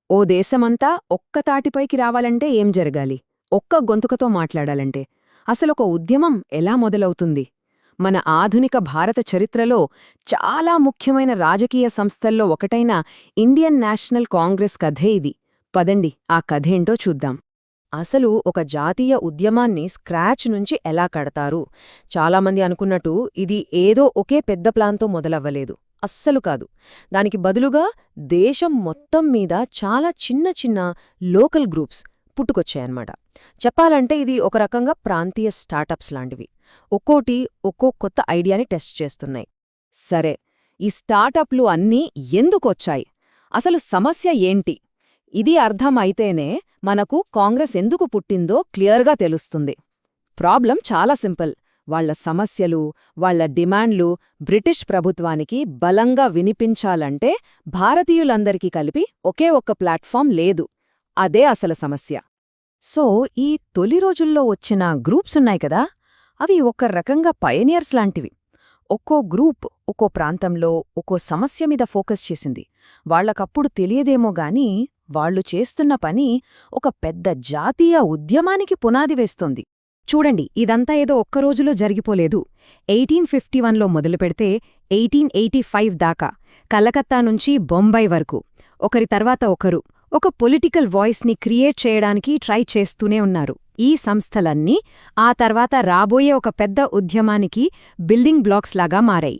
ఓ దేశమంతా ఒక్క తాటిపైకి రావాలంటే ఏం జరగాలి? ఒక్క గొంతుకతో మాట్లాడాలంటే అసలొక ఉద్యమం ఎలా మొదలవుతుంది? మన ఆధునిక భారత చరిత్రలో చాలా ముఖ్యమైన రాజకీయ సంస్థల్లో ఒకటైన ఇండియన్ నేషనల్ కాంగ్రెస్ కథే ఇది. పదండి ఆ కథేంటో చూద్దాం. అసలు ఒక జాతీయ ఉద్యమాన్ని స్క్రాచ్ నుంచి ఎలా కడతారు? చాలామంది అనుకున్నట్టు ఇది ఏదో ఒకే పెద్ద ప్లాన్తో మొదలవ్వలేదు. అస్సలు కాదు. దానికి బదులుగా దేశం మొత్తం మీద చాలా చిన్న చిన్న లోకల్ గ్రూప్స్ పుట్టుకొచ్చాయన్నమాట. చెప్పాలంటే ఇది ఒక రకంగా ప్రాంతీయ స్టార్టప్స్ లాంటివి. ఒక్కోటి ఒక్కో కొత్త ఐడియాని టెస్ట్ చేస్తున్నాయి. సరే, ఈ స్టార్టప్లు అన్నీ ఎందుకొచ్చాయి? అసలు సమస్య ఏంటి? ఇది అర్థం అయితేనే మనకు కాంగ్రెస్ ఎందుకు పుట్టిందో క్లియర్గా తెలుస్తుంది. ప్రాబ్లం చాలా సింపుల్. వాళ్ల సమస్యలు, వాళ్ల డిమాండ్లు బ్రిటిష్ ప్రభుత్వానికి బలంగా వినిపించాలంటే భారతీయులందరికీ కలిపి ఒకే ఒక్క ప్లాట్ఫామ్ లేదు. అదే అసలు సమస్య. సో ఈ తొలి రోజుల్లో వచ్చిన గ్రూప్సున్నాయి కదా, అవి ఒక రకంగా పయనియర్స్ లాంటివి. ఒక్కో గ్రూప్ ఒక్కో ప్రాంతంలో ఒక్కో సమస్య మీద ఫోకస్ చేసింది. వాళ్లకప్పుడు తెలియదేమో గాని వాళ్లు చేస్తున్న పని ఒక పెద్ద జాతీయ ఉద్యమానికి పునాది వేస్తోంది. చూడండి, ఇదంతా ఏదో ఒక్కరోజులో జరిగిపోలేదు. 1851లో మొదలుపెడితే 1885 దాకా కలకత్తా నుంచి బొంబాయి వరకు ఒకరి తర్వాత ఒకరు ఒక పొలిటికల్ వాయిస్ని క్రియేట్ చేయడానికి ట్రై చేస్తూనే ఉన్నారు. ఈ సంస్థలన్నీ ఆ తర్వాత రాబోయే ఒక పెద్ద ఉద్యమానికి బిల్డింగ్ బ్లాక్స్ లాగా మారాయి.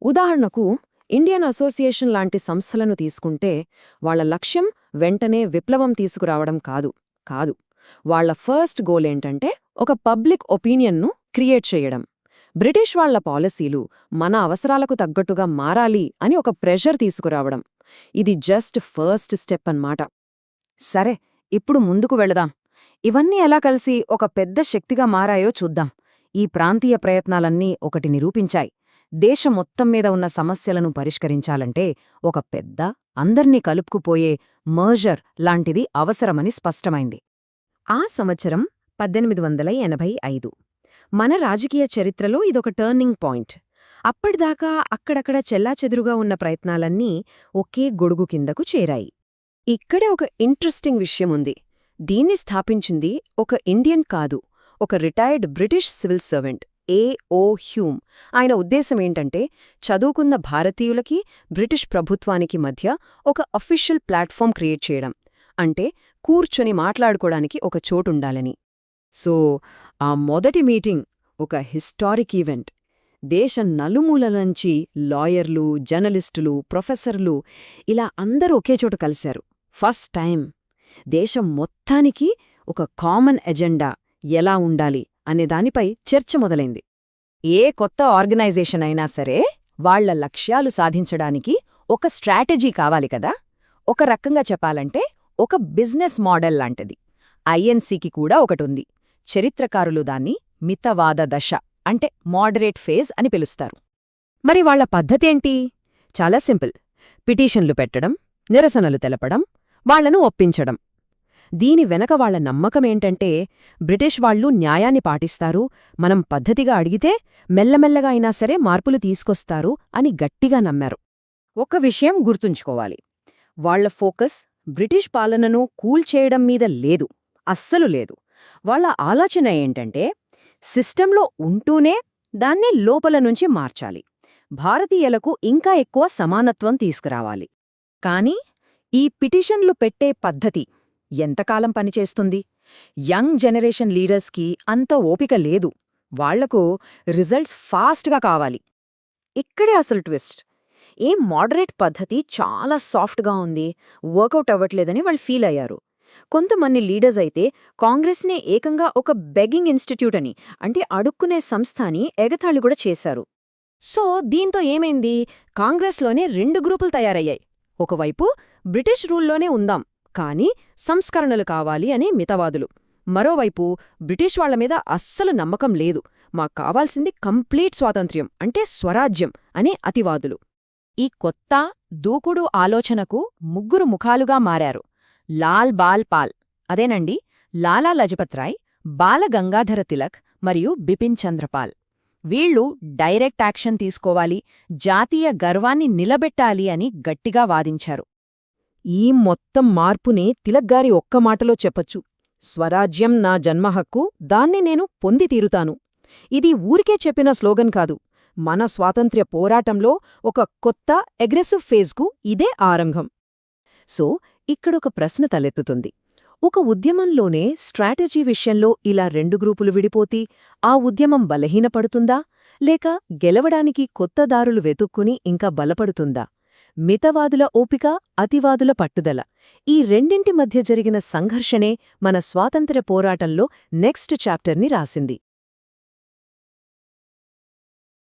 ఉదాహరణకు ఇండియన్ అసోసియేషన్ లాంటి సంస్థలను తీసుకుంటే వాళ్ల లక్ష్యం వెంటనే విప్లవం తీసుకురావడం కాదు. వాళ్ల ఫస్ట్ గోల్ ఏంటంటే ఒక పబ్లిక్ ఒపీనియన్ను క్రియేట్ చేయడం. బ్రిటిష్ వాళ్ల పాలసీలు మన అవసరాలకు తగ్గట్టుగా మారాలి అని ఒక ప్రెషర్ తీసుకురావడం. ఇది జస్ట్ ఫస్ట్ స్టెప్ అన్నమాట. సరే, ఇప్పుడు ముందుకు వెళదాం. ఇవన్నీ ఎలా కలిసి ఒక పెద్ద శక్తిగా మారాయో చూద్దాం. ఈ ప్రాంతీయ ప్రయత్నాలన్నీ ఒకటి నిరూపించాయి. దేశం మొత్తం మీద ఉన్న సమస్యలను పరిష్కరించాలంటే ఒక పెద్ద, అందర్నీ కలుపుకుపోయే మర్జర్ లాంటిది అవసరమని స్పష్టమైంది. ఆ సంవత్సరం 1885. మన రాజకీయ చరిత్రలో ఇదొక టర్నింగ్ పాయింట్. అప్పటిదాకా అక్కడక్కడ చెల్లాచెదురుగా ఉన్న ప్రయత్నాలన్నీ ఒకే గొడుగు కిందకు చేరాయి. ఇక్కడే ఒక ఇంట్రెస్టింగ్ విషయముంది. దీన్ని స్థాపించింది ఒక ఇండియన్ కాదు, ఒక retired British civil servant A.O. Hume. ఆయన ఉద్దేశమేంటంటే చదువుకున్న భారతీయులకి బ్రిటిష్ ప్రభుత్వానికి మధ్య ఒక అఫీషియల్ ప్లాట్ఫామ్ క్రియేట్ చేయడం. అంటే కూర్చొని మాట్లాడుకోడానికి ఒక చోటుండాలని. సో ఆ మొదటి మీటింగ్ ఒక హిస్టారిక్ ఈవెంట్. దేశం నలుమూలల నుంచి లాయర్లు, జర్నలిస్టులు, ప్రొఫెసర్లు ఇలా అందరూ ఒకే చోట కలిశారు. ఫస్ట్ టైం దేశం మొత్తానికి ఒక కామన్ ఎజెండా ఎలా ఉండాలి అనే దానిపై చర్చ మొదలైంది. ఏ కొత్త ఆర్గనైజేషన్ అయినా సరే వాళ్ల లక్ష్యాలు సాధించడానికి ఒక స్ట్రాటజీ కావాలి కదా. ఒక రకంగా చెప్పాలంటే ఒక బిజినెస్ మోడల్ లాంటిది. ఐఎన్సీకి కూడా ఒకటుంది. చరిత్రకారులు దాన్ని మితవాద దశ అంటే మోడరేట్ ఫేజ్ అని పిలుస్తారు. మరి వాళ్ల పద్ధతేంటి? చాలా సింపుల్. పిటిషన్లు పెట్టడం, నిరసనలు తెలపడం, వాళ్లను ఒప్పించడం. దీని వెనక వాళ్ల నమ్మకమేంటంటే బ్రిటిష్ వాళ్లు న్యాయాన్ని పాటిస్తారు, మనం పద్ధతిగా అడిగితే మెల్లమెల్లగా అయినా సరే మార్పులు తీసుకొస్తారు అని గట్టిగా నమ్మారు. ఒక విషయం గుర్తుంచుకోవాలి, వాళ్ల ఫోకస్ బ్రిటిష్ పాలనను కూల్చేయడం మీద లేదు, అస్సలు లేదు. వాళ్ల ఆలోచన ఏంటంటే సిస్టంలో ఉంటూనే దాన్ని లోపల నుంచి మార్చాలి, భారతీయులకు ఇంకా ఎక్కువ సమానత్వం తీసుకురావాలి. కాని ఈ పిటిషన్లు పెట్టే పద్ధతి ఎంతకాలం పనిచేస్తుంది? యంగ్ జనరేషన్ లీడర్స్కి అంత ఓపిక లేదు. వాళ్లకు రిజల్ట్స్ ఫాస్ట్గా కావాలి. ఇక్కడే అసలు ట్విస్ట్. ఈ మోడరేట్ పద్ధతి చాలా సాఫ్ట్గా ఉంది, వర్కౌట్ అవ్వట్లేదని వాళ్ళు ఫీల్ అయ్యారు. కొంతమంది లీడర్స్ అయితే కాంగ్రెస్నే ఏకంగా ఒక బెగ్గింగ్ ఇన్స్టిట్యూట్ అని, అంటే అడుక్కునే సంస్థ అని ఎగతాళి కూడా చేశారు. సో దీంతో ఏమైంది? కాంగ్రెస్లోనే రెండు గ్రూపులు తయారయ్యాయి. ఒకవైపు బ్రిటిష్ రూల్లోనే ఉందాం కానీ సంస్కరణలు కావాలి అని మితవాదులు, మరోవైపు బ్రిటిష్ వాళ్ల మీద అస్సలు నమ్మకం లేదు, మాకు కావాల్సింది కంప్లీట్ స్వాతంత్ర్యం అంటే స్వరాజ్యం అనే అతివాదులు. ఈ కొత్త దూకుడు ఆలోచనకు ముగ్గురు ముఖాలుగా మారారు. లాల్ బాల్ పాల్, అదేనండి లాలా లజపత్రాయ్, బాల గంగాధర తిలక్ మరియు బిపిన్ చంద్రపాల్. వీళ్లు డైరెక్ట్ యాక్షన్ తీసుకోవాలి, జాతీయ గర్వాన్ని నిలబెట్టాలి అని గట్టిగా వాదించారు. ఈ మొత్తం మార్పునే తిలక్గారి ఒక్క మాటలో చెప్పచ్చు. స్వరాజ్యం నా జన్మహక్కు, దాన్ని నేను పొంది తీరుతాను. ఇది ఊరికే చెప్పిన స్లోగన్ కాదు. మన స్వాతంత్ర్య పోరాటంలో ఒక కొత్త అగ్రెసివ్ ఫేజ్కు ఇదే ఆరంభం. సో, ఇక్కడొక ప్రశ్న తలెత్తుతుంది. ఒక ఉద్యమంలోనే స్ట్రాటజీ విషయంలో ఇలా రెండు గ్రూపులు విడిపోతే ఆ ఉద్యమం బలహీనపడుతుందా, లేక గెలవడానికి కొత్త దారులు వెతుక్కుని ఇంకా బలపడుతుందా? మితవాదుల ఓపిక, అతివాదుల పట్టుదల, ఈ రెండింటి మధ్య జరిగిన సంఘర్షణే మన స్వాతంత్ర్య పోరాటంలో నెక్స్ట్ చాప్టర్ని రాసింది.